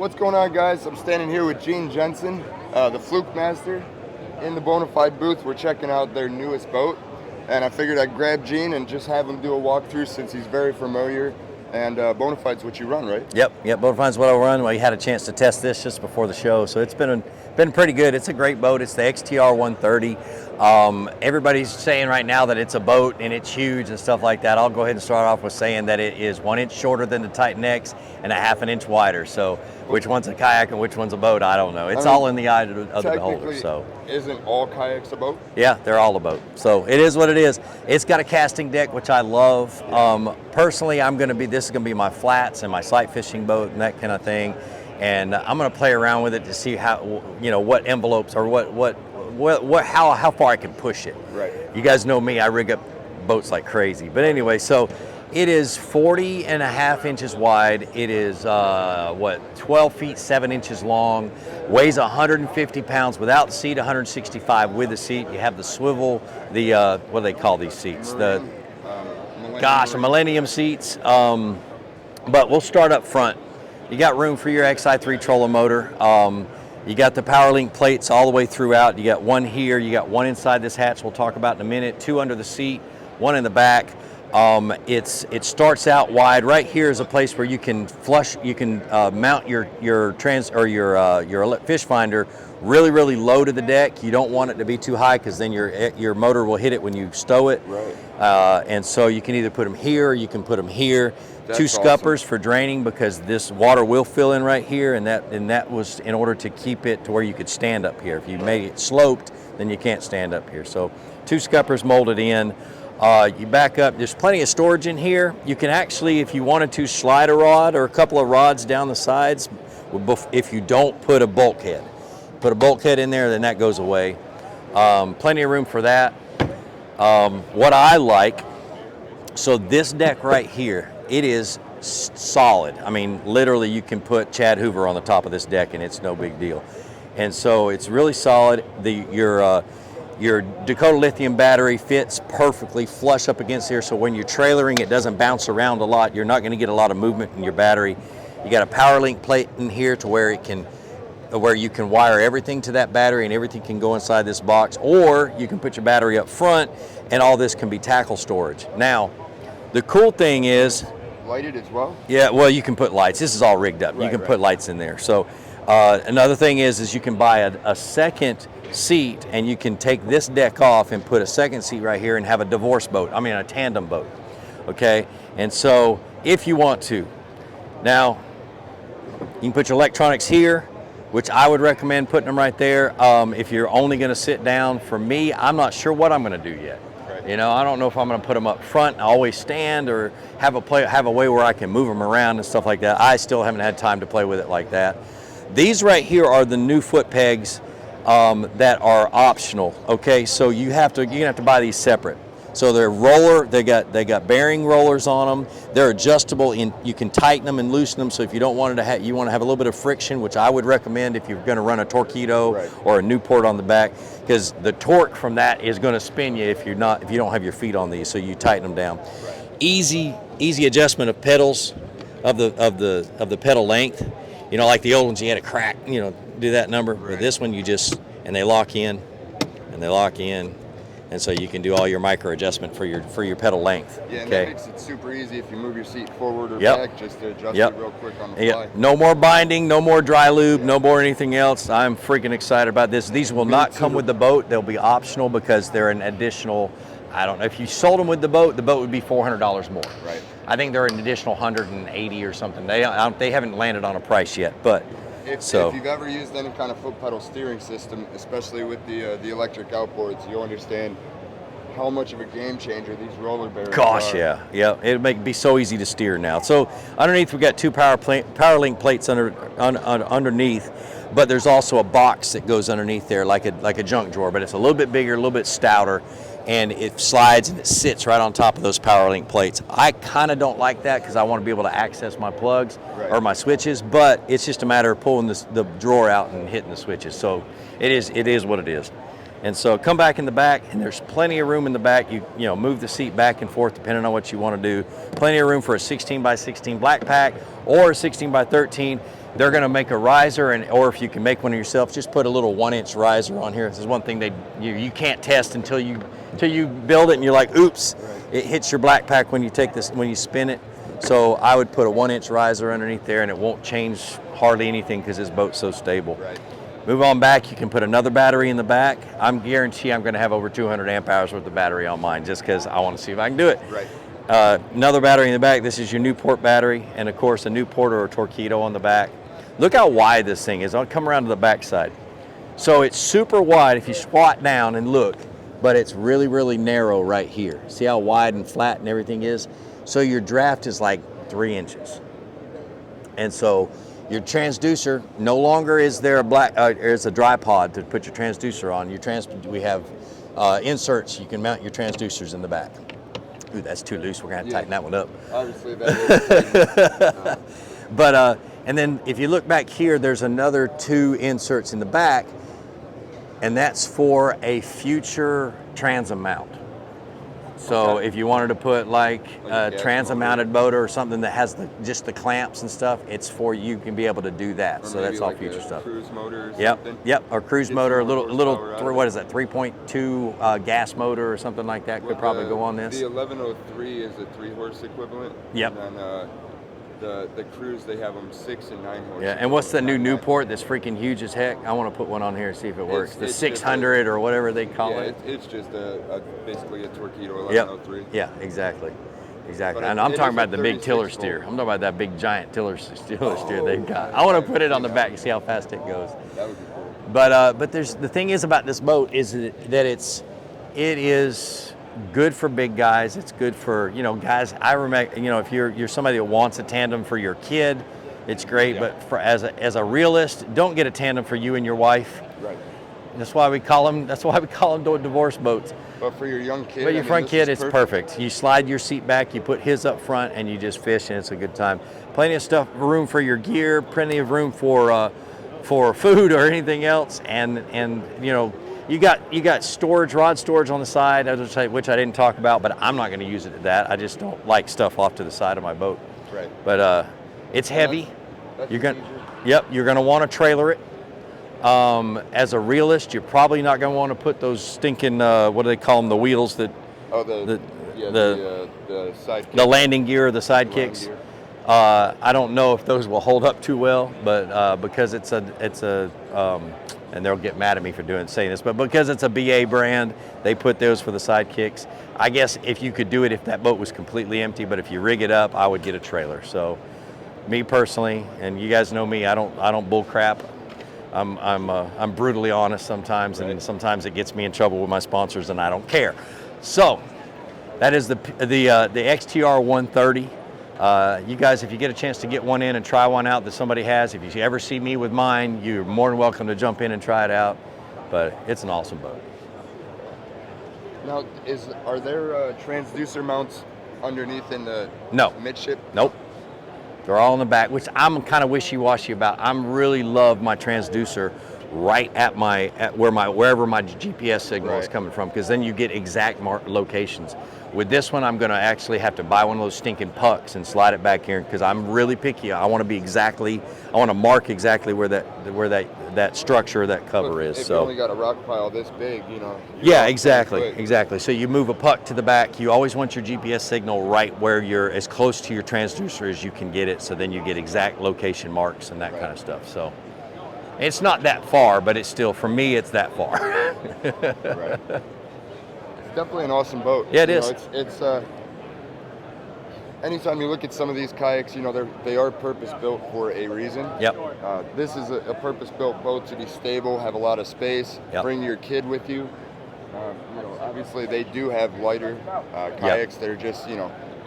What's going on, guys? I'm standing here with Jenson, the Flukemaster, in the Bonafide booth. We're checking out their newest boat, and I figured I'd grab Gene and just have him do a walkthrough since he's very familiar. And Bonafide's what you run, right? Yep. Bonafide's what I run. We had a chance to test this just before the show, so it's been pretty good. It's a great boat. It's the XTR130. Everybody's saying right now that it's a boat and it's huge and stuff like that. I'll go ahead and start off with saying that it is 1 inch shorter than the Titan X and a ½ inch wider. So which one's a kayak and which one's a boat, I don't know. It's all in the eye of the beholder. So isn't all kayaks a boat? Yeah, they're all a boat. So it is what it is. It's got a casting deck, which I love. Personally, this is gonna be my flats and my sight fishing boat and that kind of thing. And I'm gonna play around with it to see how, what envelopes or how far I can push it. Right. You guys know me, I rig up boats like crazy. But anyway, so it is 40.5 inches wide. It is 12 feet 7 inches long, weighs 150 pounds without the seat, 165 with the seat. You have the swivel, what do they call these seats? Millennium seats. But we'll start up front. You got room for your XI3 trolling motor. You got the PowerLink plates all the way throughout. You got one here, you got one inside this hatch we'll talk about in a minute, 2 under the seat, 1 in the back. It starts out wide. Right here is a place where you can mount your fish finder really low to the deck. You don't want it to be too high because then your motor will hit it when you stow it. Right. And so you can either put them here or you can put them here. That's 2 scuppers awesome. for draining because this water will fill in right here, and that was in order to keep it to where you could stand up here. If you made it sloped, then you can't stand up here. So 2 scuppers molded in. You back up, there's plenty of storage in here. You can actually, if you wanted to, slide a rod or a couple of rods down the sides if you don't put a bulkhead. Put a bulkhead in there, then that goes away. Plenty of room for that. What I like, so this deck right here, it is solid. I mean, literally you can put Chad Hoover on the top of this deck and it's no big deal. And so it's really solid. Your Dakota lithium battery fits perfectly flush up against here, so when you're trailering, it doesn't bounce around a lot. You're not going to get a lot of movement in your battery. You got a PowerLink plate in here to where you can wire everything to that battery and everything can go inside this box, or you can put your battery up front and all this can be tackle storage. Now, the cool thing is, lighted as well? Yeah, well, you can put lights. This is all rigged up. You can put lights in there. So another thing is you can buy a second seat and you can take this deck off and put a second seat right here and have a a tandem boat. Okay, and so if you want to, now you can put your electronics here, which I would recommend putting them right there. If you're only going to sit down, for me, I'm not sure what I'm going to do yet. I don't know if I'm going to put them up front and always stand, or have a way where I can move them around and stuff like that. I still haven't had time to play with it like that. These right here are the new foot pegs that are optional. Okay, so you're gonna have to buy these separate. So they're they got bearing rollers on them. They're adjustable, you can tighten them and loosen them. So if you don't want you want to have a little bit of friction, which I would recommend if you're going to run a Torqeedo or a Newport on the back, because the torque from that is going to spin you if you don't have your feet on these. So you tighten them down. Easy adjustment of pedals of the pedal length. Like the old ones, you had to crack, do that number. But this one, and they lock in, and so you can do all your micro adjustment for your pedal length. Yeah, and that makes it super easy if you move your seat forward or back, just to adjust it real quick on the fly. No more binding, no more dry lube, no more anything else. I'm freaking excited about this. These will not come with the boat. They'll be optional because they're an additional, I don't know, if you sold them with the boat would be $400 more. Right. I think they're an additional 180 or something. They haven't landed on a price yet, but if you've ever used any kind of foot pedal steering system, especially with the electric outboards, you'll understand how much of a game changer these roller bearings are. Yeah. It'd be so easy to steer now. So underneath we've got 2 PowerLink plates underneath, but there's also a box that goes underneath there like a junk drawer, but it's a little bit bigger, a little bit stouter, and it slides and it sits right on top of those PowerLink plates. I kind of don't like that because I want to be able to access my plugs or my switches, but it's just a matter of pulling the drawer out and hitting the switches. So it is what it is. And so come back in the back, and there's plenty of room in the back. You move the seat back and forth depending on what you want to do. Plenty of room for a 16 by 16 black pack or a 16 by 13. They're going to make a riser, or if you can make one yourself, just put a little 1-inch riser on here. This is one thing you can't test until you build it, and you're like, oops, it hits your black pack when you take this, when you spin it. So I would put a 1-inch riser underneath there, and it won't change hardly anything because this boat's so stable. Right. Move on back, you can put another battery in the back. I'm guarantee I'm going to have over 200 amp hours worth of battery on mine just because I want to see if I can do it. Right. Another battery in the back. This is your Newport battery, and of course a Newport or a Torpedo on the back. Look how wide this thing is. I'll come around to the back side. So it's super wide if you squat down and look, but it's really, really narrow right here. See how wide and flat and everything is? So your draft is like 3 inches. And so your transducer, no longer is there is a dry pod to put your transducer on. We have inserts. You can mount your transducers in the back. Ooh, that's too loose. We're gonna have to tighten that one up. Obviously that is. But and then if you look back here, there's another 2 inserts in the back, and that's for a future transom mount. So if you wanted to put like a transom mounted motor or something that has just the clamps and stuff, it's for you can be able to do that. Or so that's all like future stuff. Cruise motor or something. Yep, or cruise motor, a little what is that, 3.2 gas motor or something like that could probably go on this. The 1103 is a 3-horse equivalent. Yep. And then the cruise, they have them 6 and 9 horse. Yeah, and what's the new Newport that's freaking huge as heck? I want to put one on here and see if it works. The 600 or whatever they call it. It's just basically a Torpedo 1103. Yeah, exactly. And I'm talking about the big tiller steer. I'm talking about that big giant tiller steer they've got. I want to put it on the back and see how fast it goes. That would be cool. But the thing is about this boat is that it is good for big guys. It's good for, guys. I remember, if you're somebody that wants a tandem for your kid, it's great. Yeah. But as a realist, don't get a tandem for you and your wife. Right. That's why we call them divorce boats. But for your young kid, but your front kid, it's perfect. You slide your seat back, you put his up front, and you just fish, and it's a good time. Plenty of room for your gear, plenty of room for food or anything else, and you got storage, rod storage on the side, which I didn't talk about, but I'm not going to use it at that. I just don't like stuff off to the side of my boat. Right. But it's heavy. That's you're going to want to trailer it. As a realist, you're probably not going to want to put those stinking what do they call them? The wheels that. Oh, the side. The landing gear, the side kicks. I don't know if those will hold up too well, but because it's a and they'll get mad at me for saying this, but because it's a BA brand, they put those for the side kicks. I guess if you could do it if that boat was completely empty, but if you rig it up, I would get a trailer. So, me personally, and you guys know me, I don't bull crap. I'm brutally honest sometimes, and sometimes it gets me in trouble with my sponsors, and I don't care. So, that is the XTR130. You guys, if you get a chance to get one in and try one out that somebody has, if you ever see me with mine, you're more than welcome to jump in and try it out. But it's an awesome boat. Now, are there transducer mounts underneath in the midship? Nope. They're all in the back, which I'm kind of wishy-washy about. I really love my transducer right at wherever my GPS signal is coming from, because then you get exact locations. With this one, I'm going to actually have to buy one of those stinking pucks and slide it back here, because I'm really picky. I want to mark exactly where that structure, that cover is. If so you only got a rock pile this big, Yeah, exactly. So you move a puck to the back. You always want your GPS signal right where you're as close to your transducer as you can get it, so then you get exact location marks and that kind of stuff. So it's not that far, but it's still, for me, it's that far. Right. It's definitely an awesome boat. Yeah, it is. It's anytime you look at some of these kayaks, they are purpose-built for a reason. Yep. This is a purpose-built boat to be stable, have a lot of space, bring your kid with you. Obviously they do have lighter kayaks that are just,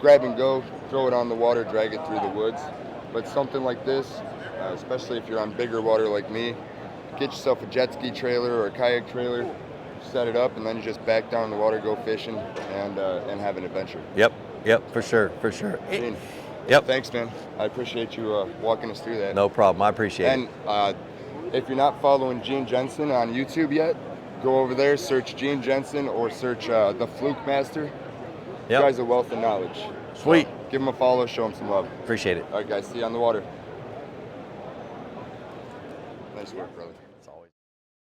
grab and go, throw it on the water, drag it through the woods. But something like this, especially if you're on bigger water like me, get yourself a jet ski trailer or a kayak trailer, set it up, and then you just back down in the water, go fishing, and have an adventure. Yep, for sure. Yep. Thanks, man. I appreciate you walking us through that. No problem. I appreciate it. And if you're not following Gene Jenson on YouTube yet, go over there, search Gene Jenson or search the Flukemaster. You guys are a wealth of knowledge. Sweet. So give him a follow, show him some love. Appreciate it. All right, guys. See you on the water. Nice work, brother.